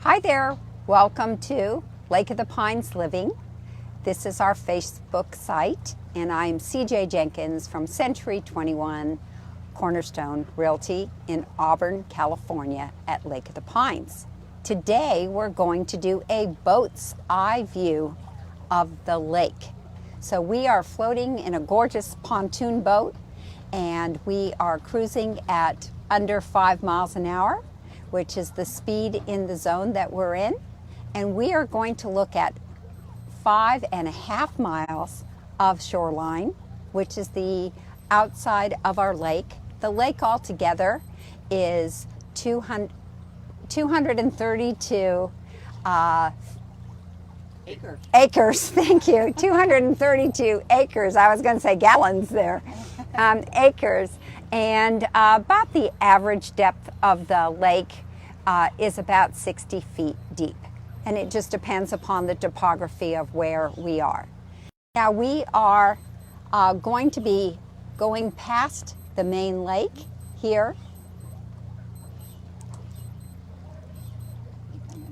Hi there, welcome to Lake of the Pines Living. This is our Facebook site, and I'm CJ Jenkins from Century 21 Cornerstone Realty in Auburn, California at Lake of the Pines. Today we're going to do a boat's eye view of the lake. So we are floating in a gorgeous pontoon boat, and we are cruising at under 5 miles an hour, which is the speed in the zone that we're in. And we are going to look at 5.5 miles of shoreline, which is the outside of our lake. The lake altogether is 232 acres. Thank you. 232 acres. I was going to say gallons there. Acres. And about the average depth of the lake is about 60 feet deep. And it just depends upon the topography of where we are. Now we are going to be going past the main lake here.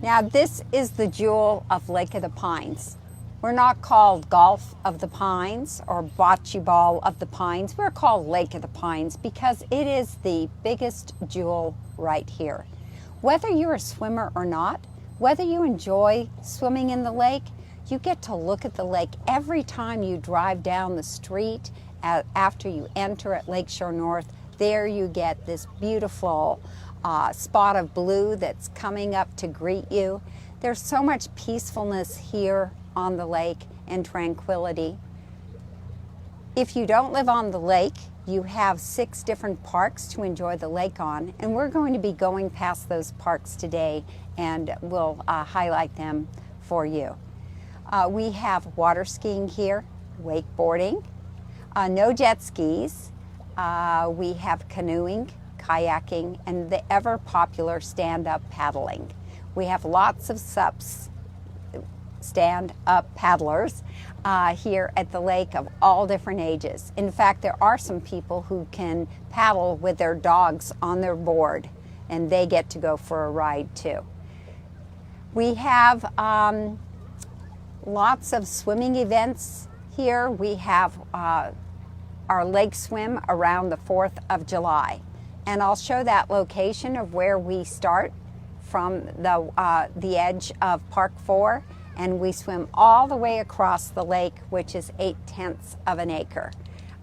Now this is the jewel of Lake of the Pines. We're not called Golf of the Pines or Bocce Ball of the Pines. We're called Lake of the Pines because it is the biggest jewel right here. Whether you're a swimmer or not, whether you enjoy swimming in the lake, you get to look at the lake every time you drive down the street. After you enter at Lakeshore North, there you get this beautiful spot of blue that's coming up to greet you. There's so much peacefulness here on the lake and tranquility. If you don't live on the lake, you have 6 different parks to enjoy the lake on, and we're going to be going past those parks today, and we'll highlight them for you. We have water skiing here, wakeboarding, no jet skis. We have canoeing, kayaking, and the ever popular stand-up paddling. We have lots of SUPs, stand-up paddlers, here at the lake of all different ages. In fact, there are some people who can paddle with their dogs on their board, and they get to go for a ride too. We have lots of swimming events here. We have our lake swim around the 4th of July. And I'll show that location of where we start from the edge of Park 4, and we swim all the way across the lake, which is 8/10 of an acre.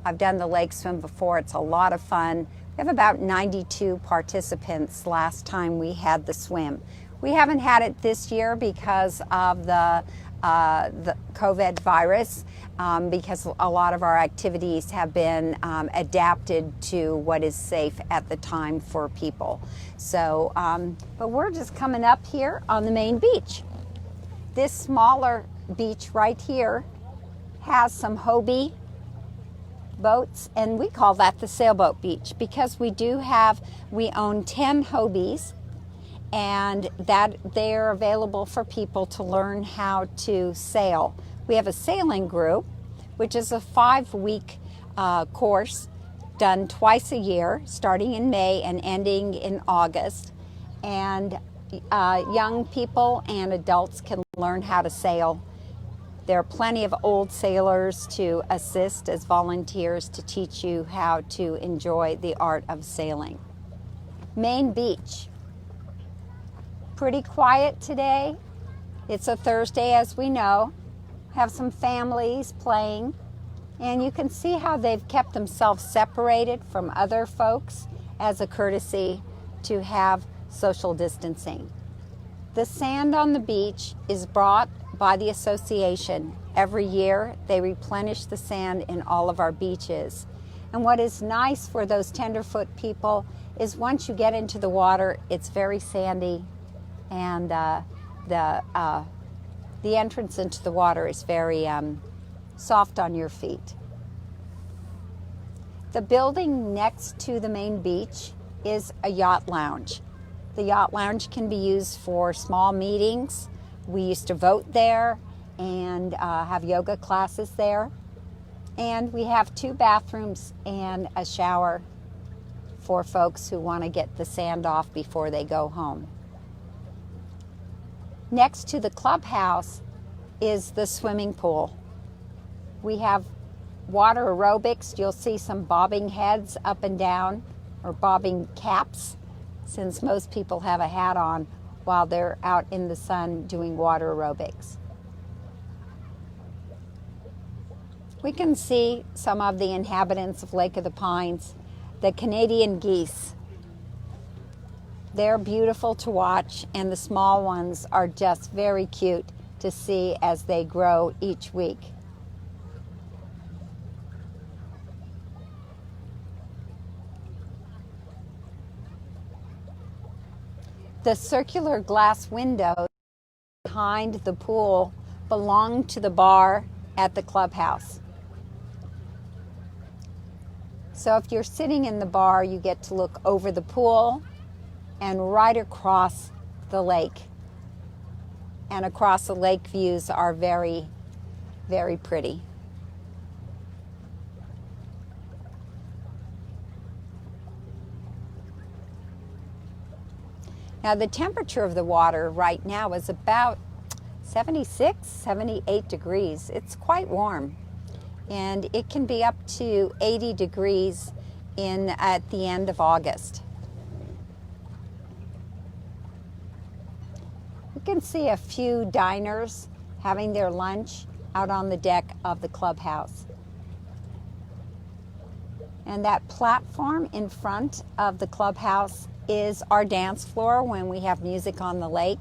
I've done the lake swim before. It's a lot of fun. We have about 92 participants last time we had the swim. We haven't had it this year because of the COVID virus, because a lot of our activities have been adapted to what is safe at the time for people. So, but we're just coming up here on the main beach. This smaller beach right here has some Hobie boats, and we call that the sailboat beach because we own 10 Hobies, and that they're available for people to learn how to sail. We have a sailing group, which is a 5-week course done twice a year, starting in May and ending in August. And young people and adults can learn how to sail. There are plenty of old sailors to assist as volunteers to teach you how to enjoy the art of sailing. Main Beach. Pretty quiet today. It's a Thursday, as we know. Have some families playing, and you can see how they've kept themselves separated from other folks as a courtesy to have social distancing. The sand on the beach is brought by the association. Every year they replenish the sand in all of our beaches. And what is nice for those tenderfoot people is once you get into the water, it's very sandy, and the entrance into the water is very soft on your feet. The building next to the main beach is a yacht lounge. The yacht lounge can be used for small meetings. We used to vote there and have yoga classes there. And we have 2 bathrooms and a shower for folks who want to get the sand off before they go home. Next to the clubhouse is the swimming pool. We have water aerobics. You'll see some bobbing heads up and down, or bobbing caps, since most people have a hat on while they're out in the sun doing water aerobics. We can see some of the inhabitants of Lake of the Pines, the Canadian geese. They're beautiful to watch, and the small ones are just very cute to see as they grow each week. The circular glass window behind the pool belong to the bar at the clubhouse. So if you're sitting in the bar, you get to look over the pool and right across the lake. And across the lake views are very, very pretty. Now the temperature of the water right now is about 76, 78 degrees. It's quite warm. And it can be up to 80 degrees at the end of August. You can see a few diners having their lunch out on the deck of the clubhouse. And that platform in front of the clubhouse is our dance floor when we have music on the lake,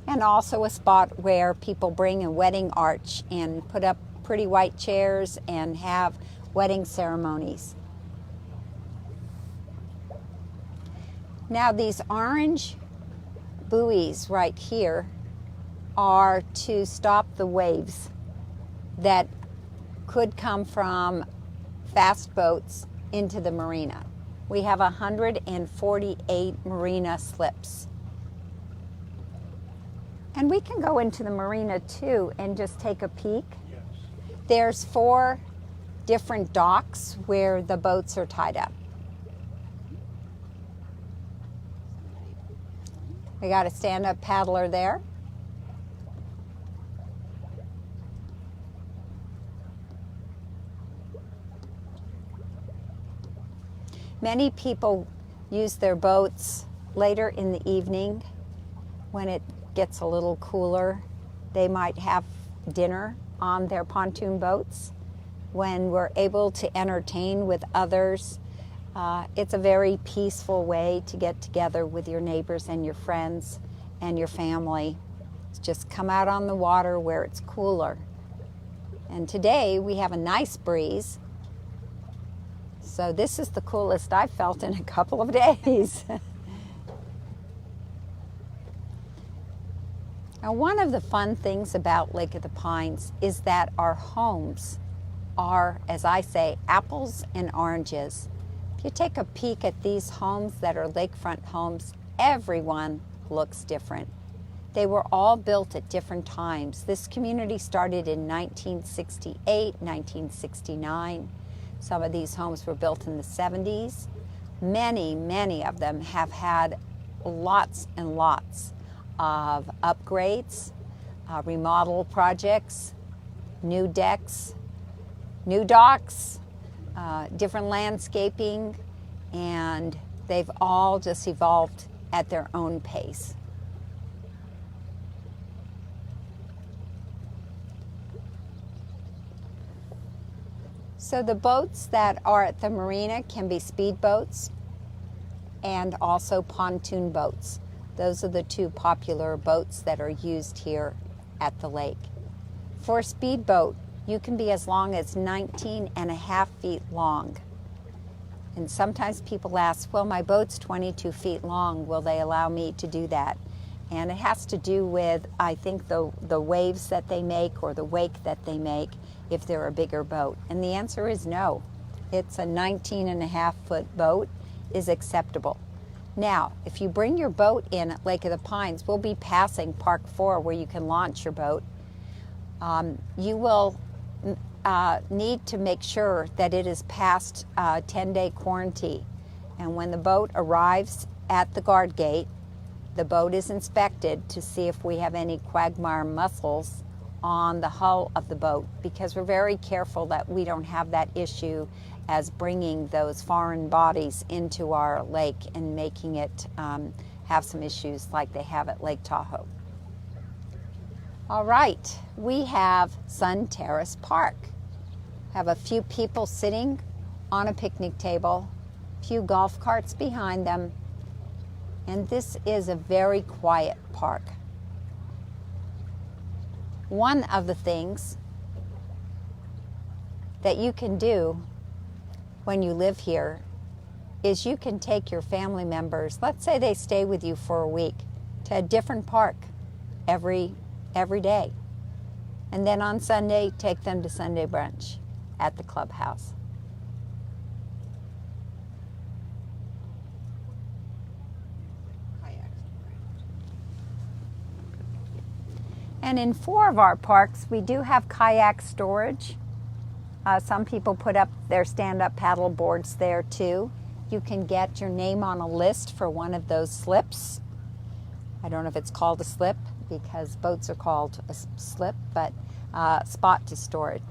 and also a spot where people bring a wedding arch and put up pretty white chairs and have wedding ceremonies. Now these orange buoys right here are to stop the waves that could come from fast boats into the marina. We have 148 marina slips. And we can go into the marina too and just take a peek. Yes. There's 4 different docks where the boats are tied up. We got a stand-up paddler there. Many people use their boats later in the evening when it gets a little cooler. They might have dinner on their pontoon boats. When we're able to entertain with others, it's a very peaceful way to get together with your neighbors and your friends and your family. Just come out on the water where it's cooler. And today we have a nice breeze. So this is the coolest I've felt in a couple of days. Now, one of the fun things about Lake of the Pines is that our homes are, as I say, apples and oranges. If you take a peek at these homes that are lakefront homes, everyone looks different. They were all built at different times. This community started in 1968, 1969. Some of these homes were built in the 70s. Many of them have had lots and lots of upgrades, remodel projects, new decks, new docks, different landscaping, and they've all just evolved at their own pace. So the boats that are at the marina can be speedboats and also pontoon boats. Those are the 2 popular boats that are used here at the lake. For a speedboat, you can be as long as 19.5 feet long. And sometimes people ask, well, my boat's 22 feet long, will they allow me to do that? And it has to do with, I think, the waves that they make or the wake that they make if they're a bigger boat. And the answer is no. It's a 19.5 foot boat is acceptable. Now, if you bring your boat in at Lake of the Pines, we'll be passing Park 4 where you can launch your boat. You will need to make sure that it is past 10-day quarantine. And when the boat arrives at the guard gate, the boat is inspected to see if we have any quagmire mussels on the hull of the boat, because we're very careful that we don't have that issue as bringing those foreign bodies into our lake and making it have some issues like they have at Lake Tahoe. All right, we have Sun Terrace Park. Have a few people sitting on a picnic table, a few golf carts behind them, and this is a very quiet park. One of the things that you can do when you live here is you can take your family members, let's say they stay with you for a week, to a different park every day. And then on Sunday, take them to Sunday brunch at the clubhouse. And in 4 of our parks, we do have kayak storage. Some people put up their stand-up paddle boards there too. You can get your name on a list for one of those slips. I don't know if it's called a slip because boats are called a slip, but spot to storage.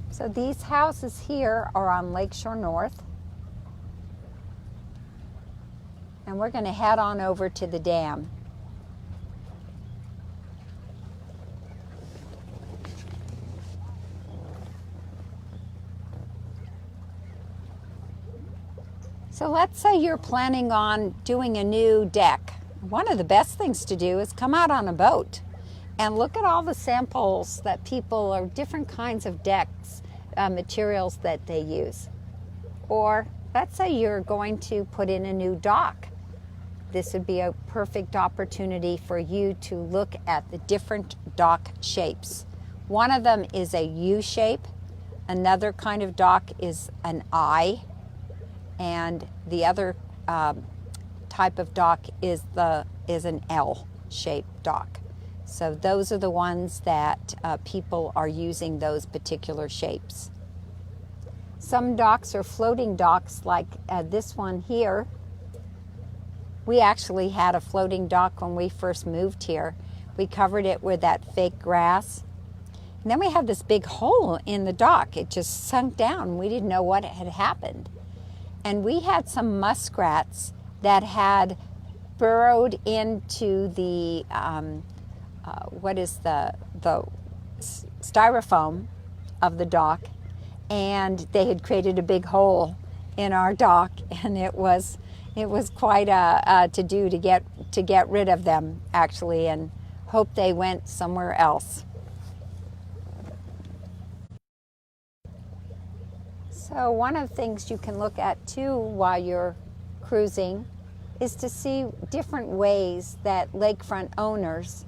So these houses here are on Lakeshore North. And we're going to head on over to the dam. So let's say you're planning on doing a new deck. One of the best things to do is come out on a boat and look at all the samples that people, or different kinds of decks, materials that they use. Or let's say you're going to put in a new dock. This would be a perfect opportunity for you to look at the different dock shapes. One of them is a U shape. Another kind of dock is an I. And the other type of dock is an L-shaped dock. So those are the ones that people are using, those particular shapes. Some docks are floating docks, like this one here. We actually had a floating dock when we first moved here. We covered it with that fake grass. And then we had this big hole in the dock. It just sunk down. We didn't know what had happened. And we had some muskrats that had burrowed into the, the styrofoam of the dock. And they had created a big hole in our dock, and it was quite a to-do to get rid of them, actually, and hope they went somewhere else. So one of the things you can look at too while you're cruising is to see different ways that lakefront owners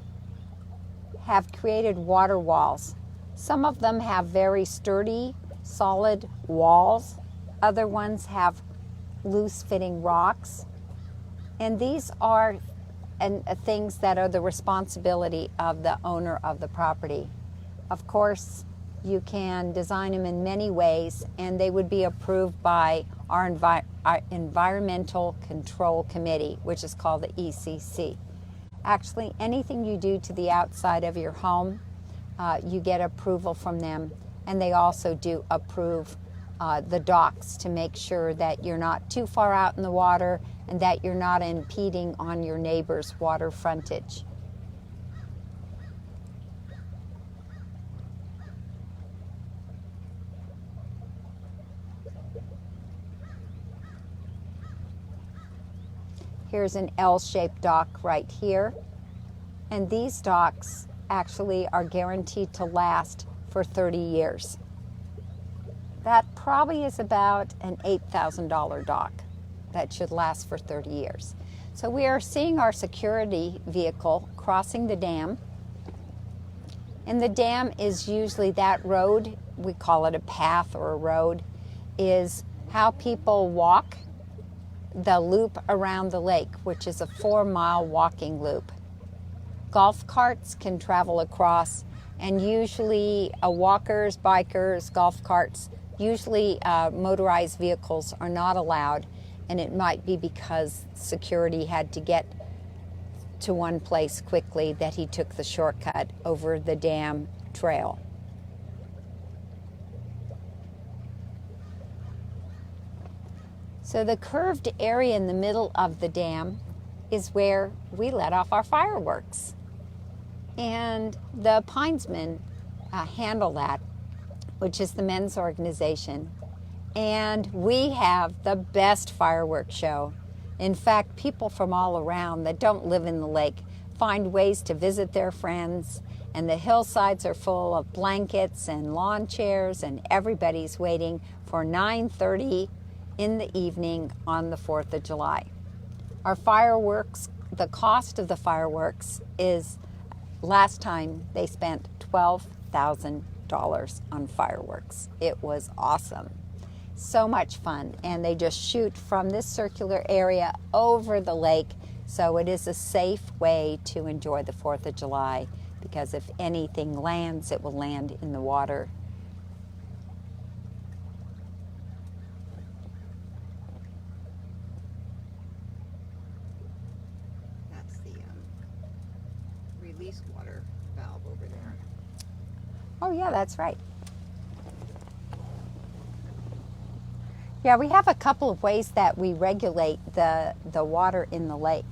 have created water walls. Some of them have very sturdy, solid walls. Other ones have loose-fitting rocks. And these are things that are the responsibility of the owner of the property. Of course, you can design them in many ways, and they would be approved by our Environmental Control Committee, which is called the ECC. Actually, anything you do to the outside of your home, you get approval from them, and they also do approve the docks to make sure that you're not too far out in the water and that you're not impeding on your neighbor's water frontage. Here's an L-shaped dock right here. And these docks actually are guaranteed to last for 30 years. That probably is about an $8,000 dock that should last for 30 years. So we are seeing our security vehicle crossing the dam. And the dam is usually that road, we call it a path or a road, is how people walk the loop around the lake, which is a 4-mile walking loop. Golf carts can travel across, and usually walkers, bikers, golf carts, usually motorized vehicles are not allowed. and it might be because security had to get to one place quickly that he took the shortcut over the dam trail. So the curved area in the middle of the dam is where we let off our fireworks. And the Pinesmen handle that, which is the men's organization. And we have the best fireworks show. In fact, people from all around that don't live in the lake find ways to visit their friends, and the hillsides are full of blankets and lawn chairs, and everybody's waiting for 9:30 in the evening on the 4th of July. Our fireworks, the cost of the fireworks is, last time they spent $12,000 on fireworks. It was awesome. So much fun. And they just shoot from this circular area over the lake. So it is a safe way to enjoy the 4th of July, because if anything lands, it will land in the water. That's the release water valve over there. Oh yeah, that's right. Yeah, we have a couple of ways that we regulate the water in the lake.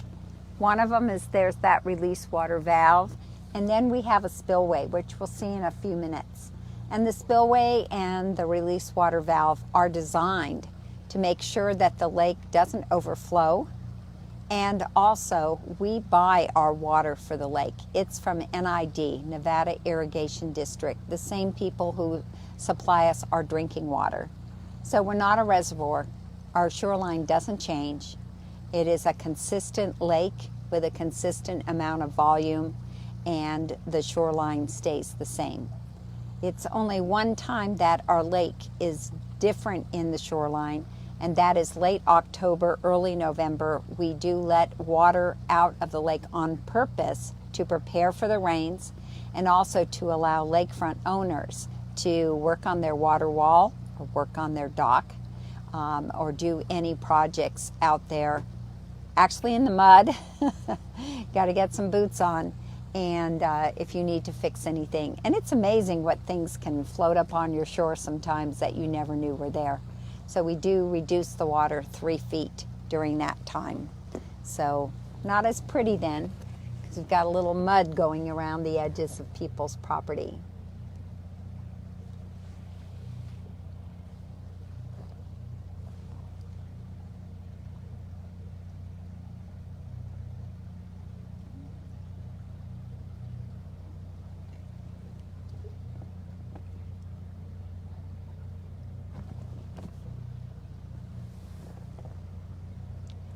One of them is there's that release water valve, and then we have a spillway, which we'll see in a few minutes. And the spillway and the release water valve are designed to make sure that the lake doesn't overflow. And also, we buy our water for the lake. It's from NID, Nevada Irrigation District, the same people who supply us our drinking water. So we're not a reservoir. Our shoreline doesn't change. It is a consistent lake with a consistent amount of volume, and the shoreline stays the same. It's only one time that our lake is different in the shoreline, and that is late October, early November. We do let water out of the lake on purpose to prepare for the rains, and also to allow lakefront owners to work on their water wall, or work on their dock, or do any projects out there, actually in the mud. Got to get some boots on, and if you need to fix anything. And it's amazing what things can float up on your shore sometimes that you never knew were there. So we do reduce the water 3 feet during that time. So not as pretty then, because we've got a little mud going around the edges of people's property.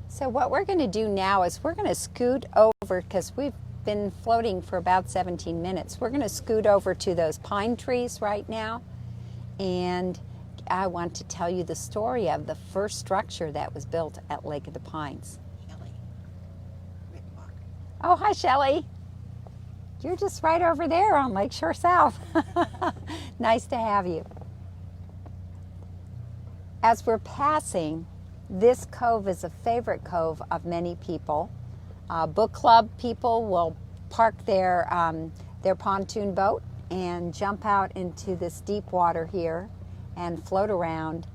So what we're going to do now is we're going to scoot over, because we've been floating for about 17 minutes. We're going to scoot over to those pine trees right now, and I want to tell you the story of the first structure that was built at Lake of the Pines. Shelley Rittenbach. Oh, hi, Shelley. You're just right over there on Lakeshore South. Nice to have you. As we're passing, this cove is a favorite cove of many people. Book club people will park their pontoon boat and jump out into this deep water here and float around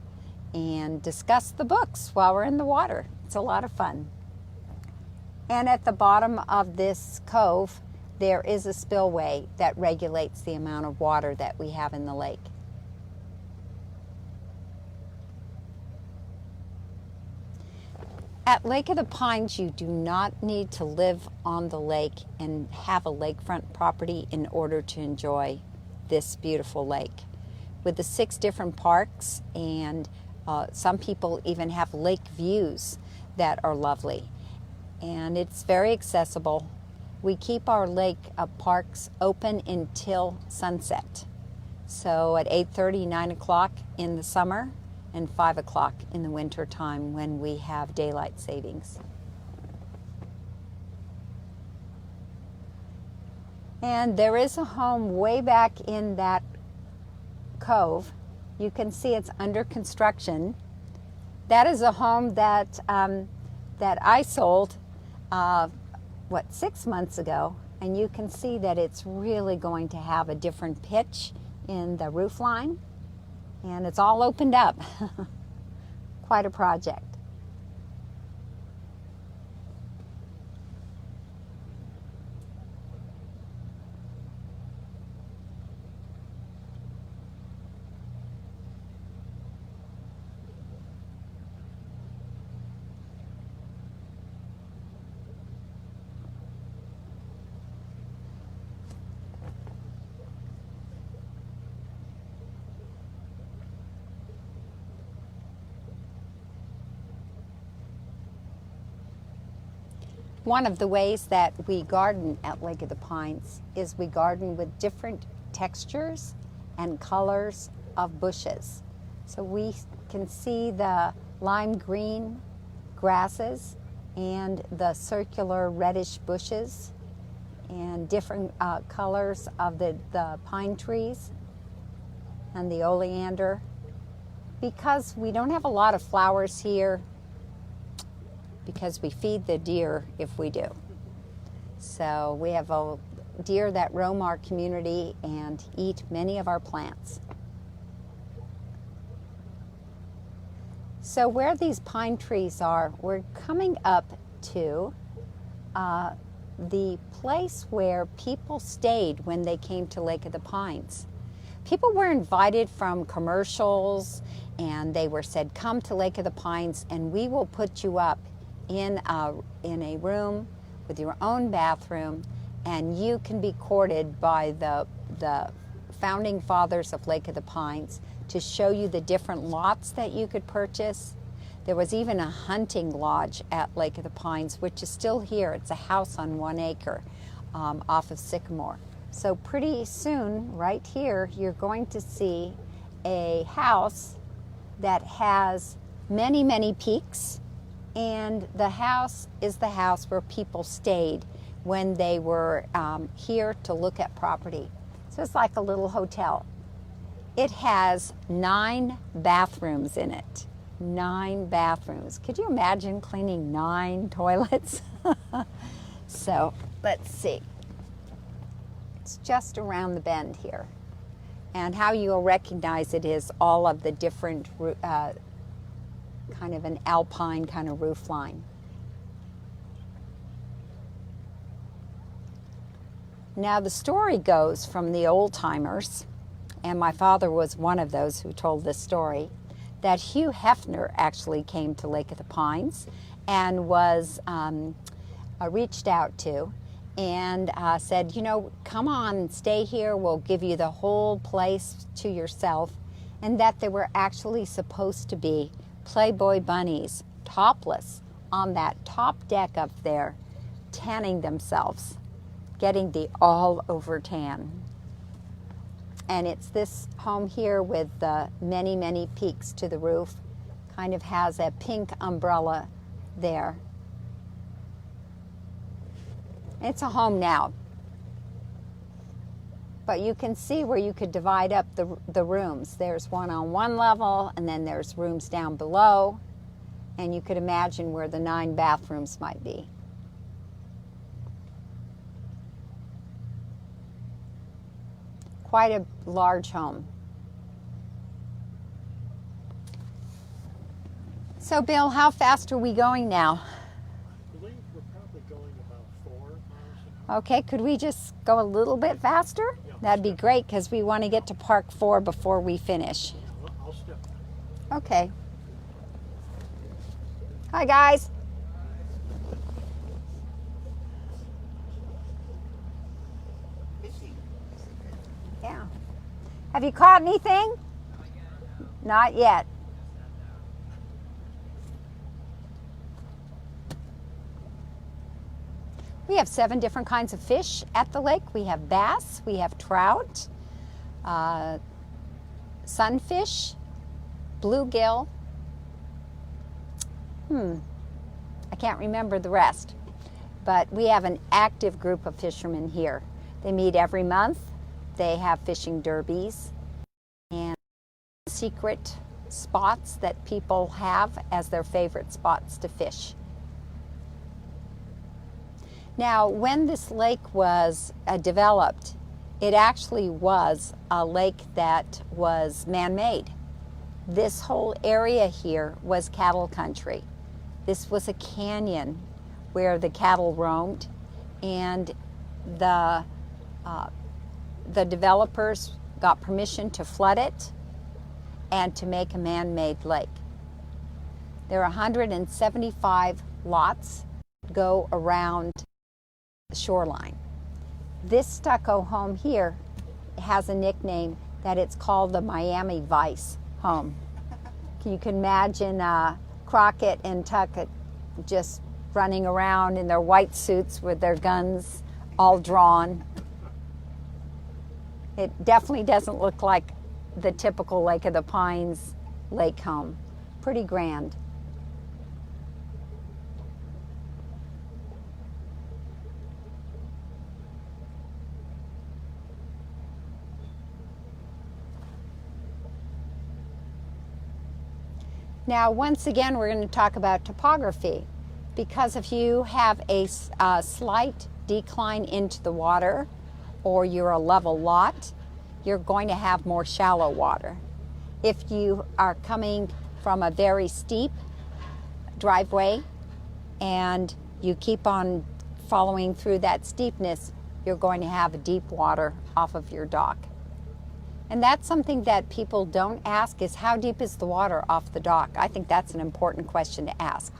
and discuss the books while we're in the water. It's a lot of fun. And at the bottom of this cove, there is a spillway that regulates the amount of water that we have in the lake. At Lake of the Pines, you do not need to live on the lake and have a lakefront property in order to enjoy this beautiful lake. With the 6 different parks, and some people even have lake views that are lovely. And it's very accessible. We keep our lake parks open until sunset. So at 8:30, 9 o'clock in the summer, and 5 o'clock in the winter time when we have daylight savings. And there is a home way back in that cove. You can see it's under construction, That is a home that that I sold, 6 months ago, and you can see that it's really going to have a different pitch in the roof line, and it's all opened up. Quite a project. One of the ways that we garden at Lake of the Pines is we garden with different textures and colors of bushes. So we can see the lime green grasses and the circular reddish bushes and different colors of the pine trees and the oleander. Because we don't have a lot of flowers here, because we feed the deer if we do. So we have a deer that roam our community and eat many of our plants. So where these pine trees are, we're coming up to the place where people stayed when they came to Lake of the Pines. People were invited from commercials, and they were said, come to Lake of the Pines and we will put you up in a room with your own bathroom, and you can be courted by the founding fathers of Lake of the Pines to show you the different lots that you could purchase. There was even a hunting lodge at Lake of the Pines, which is still here. It's a house on 1 acre off of Sycamore. So pretty soon, right here, you're going to see a house that has many, many peaks. And the house is the house where people stayed when they were here to look at property. So it's like a little hotel. It has 9 bathrooms in it. 9 bathrooms. Could you imagine cleaning 9 toilets? So let's see. It's just around the bend here. And how you'll recognize it is all of the different kind of an alpine kind of roof line. Now the story goes from the old timers, and my father was one of those who told this story, that Hugh Hefner actually came to Lake of the Pines and was reached out to and said, you know, come on and stay here, we'll give you the whole place to yourself, and that there were actually supposed to be Playboy bunnies, topless, on that top deck up there, tanning themselves, getting the all-over tan. And it's this home here with the many, many peaks to the roof, kind of has a pink umbrella there. It's a home now. But you can see where you could divide up the rooms. There's one on one level, and then there's rooms down below, and you could imagine where the 9 bathrooms might be. Quite a large home. So Bill, how fast are we going now? I believe we're probably going about 4 miles an hour. Okay, could we just go a little bit faster? Yeah. That'd be great, because we want to get to Park 4 before we finish. I'll step. Okay. Hi, guys. Fishing. Yeah. Have you caught anything? Not yet. We have 7 different kinds of fish at the lake. We have bass, we have trout, sunfish, bluegill. I can't remember the rest. But we have an active group of fishermen here. They meet every month. They have fishing derbies and secret spots that people have as their favorite spots to fish. Now, when this lake was developed, it actually was a lake that was man-made. This whole area here was cattle country. This was a canyon where the cattle roamed, and the developers got permission to flood it and to make a man-made lake. There are 175 lots go around the shoreline. This stucco home here has a nickname that it's called the Miami Vice home. You can imagine Crockett and Tuckett just running around in their white suits with their guns all drawn. It definitely doesn't look like the typical Lake of the Pines lake home. Pretty grand. Now, once again, we're going to talk about topography, because if you have a slight decline into the water, or you're a level lot, you're going to have more shallow water. If you are coming from a very steep driveway and you keep on following through that steepness, you're going to have deep water off of your dock. And that's something that people don't ask, is how deep is the water off the dock? I think that's an important question to ask.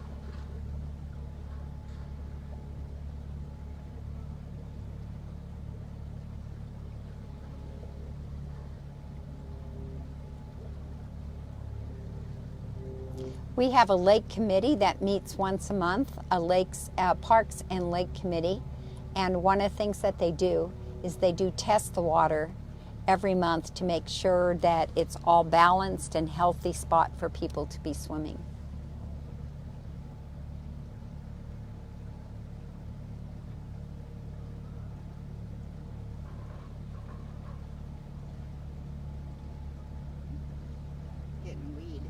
We have a lake committee that meets once a month, a Parks and Lake Committee, and one of the things that they do is they do test the water every month to make sure that it's all balanced and healthy spot for people to be swimming. Getting weed.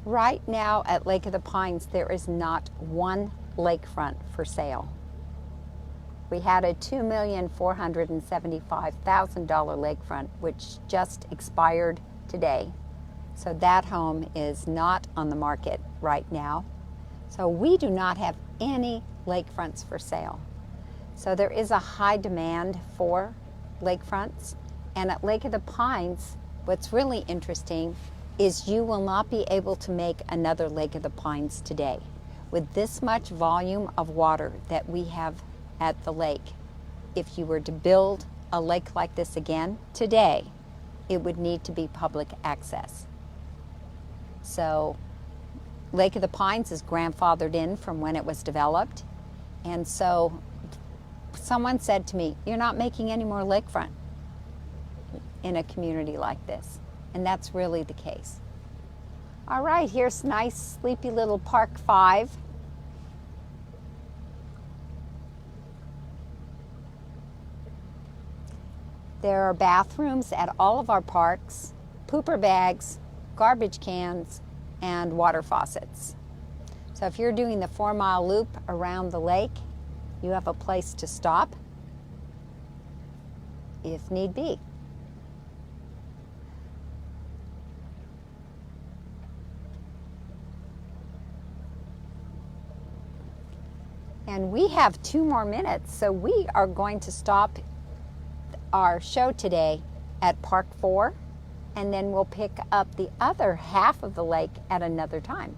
Right now at Lake of the Pines, there is not one lakefront for sale. We had a $2,475,000 lakefront, which just expired today. So that home is not on the market right now. So we do not have any lakefronts for sale. So there is a high demand for lakefronts. And at Lake of the Pines, what's really interesting is you will not be able to make another Lake of the Pines today. With this much volume of water that we have at the lake, if you were to build a lake like this again today, it would need to be public access. So Lake of the Pines is grandfathered in from when it was developed. And so someone said to me, "You're not making any more lakefront in a community like this." And that's really the case. All right, here's nice, sleepy little Park 5. There are bathrooms at all of our parks, pooper bags, garbage cans, and water faucets. So if you're doing the 4-mile loop around the lake, you have a place to stop if need be. And we have 2 more minutes, so we are going to stop our show today at Park 4, and then we'll pick up the other half of the lake at another time.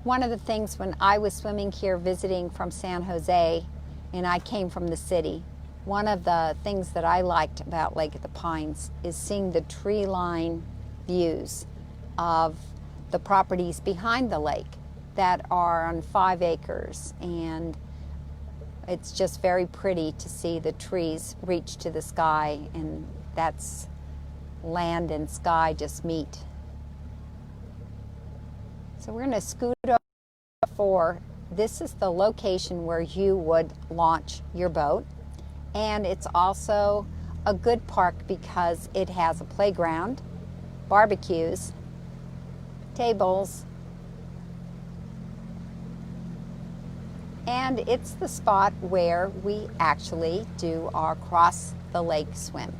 One of the things when I was swimming here visiting from San Jose, and I came from the city, one of the things that I liked about Lake of the Pines is seeing the tree line views of the properties behind the lake that are on 5 acres, and It's just very pretty to see the trees reach to the sky, and that's land and sky just meet. So we're going to scoot over for, this is the location where you would launch your boat. And it's also a good park because it has a playground, barbecues, tables, and it's the spot where we actually do our cross the lake swim.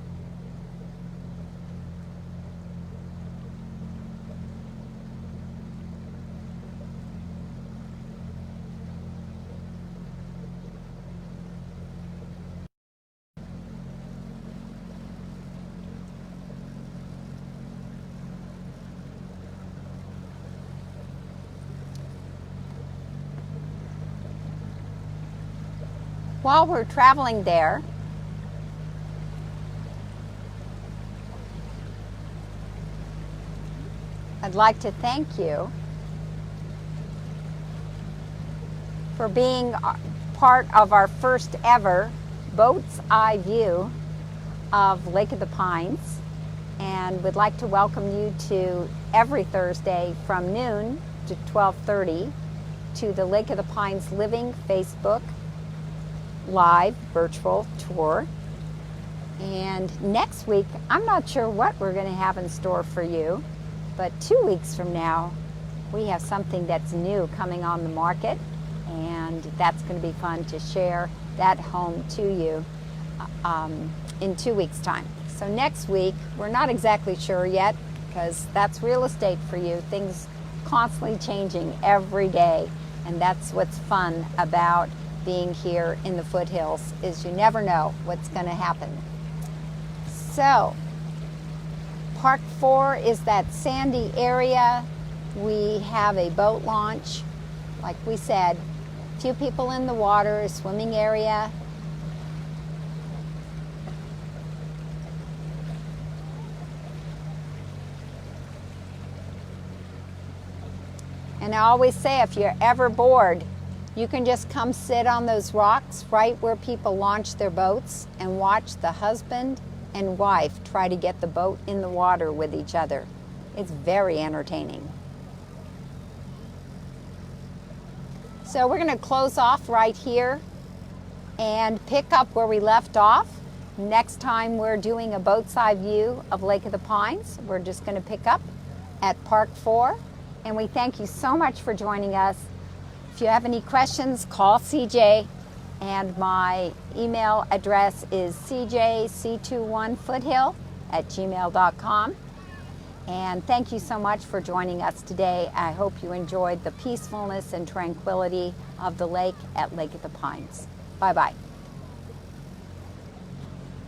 While we're traveling there, I'd like to thank you for being part of our first ever boat's eye view of Lake of the Pines, and would like to welcome you to every Thursday from noon to 12:30 to the Lake of the Pines Living Facebook live virtual tour. And next week, I'm not sure what we're going to have in store for you, but 2 weeks from now, we have something that's new coming on the market, and that's going to be fun to share that home to you in 2 weeks' time. So next week, we're not exactly sure yet, because that's real estate for you. Things constantly changing every day, and that's what's fun about being here in the foothills, is you never know what's going to happen. So Park 4 is that sandy area. We have a boat launch, like we said, few people in the water, a swimming area. And I always say, if you're ever bored, you can just come sit on those rocks right where people launch their boats and watch the husband and wife try to get the boat in the water with each other. It's very entertaining. So we're going to close off right here and pick up where we left off. Next time we're doing a boat's eye view of Lake of the Pines, we're just going to pick up at Park 4. And we thank you so much for joining us. If you have any questions, call CJ, and my email address is cjc21foothill@gmail.com. And thank you so much for joining us today. I hope you enjoyed the peacefulness and tranquility of the lake at Lake of the Pines. Bye-bye.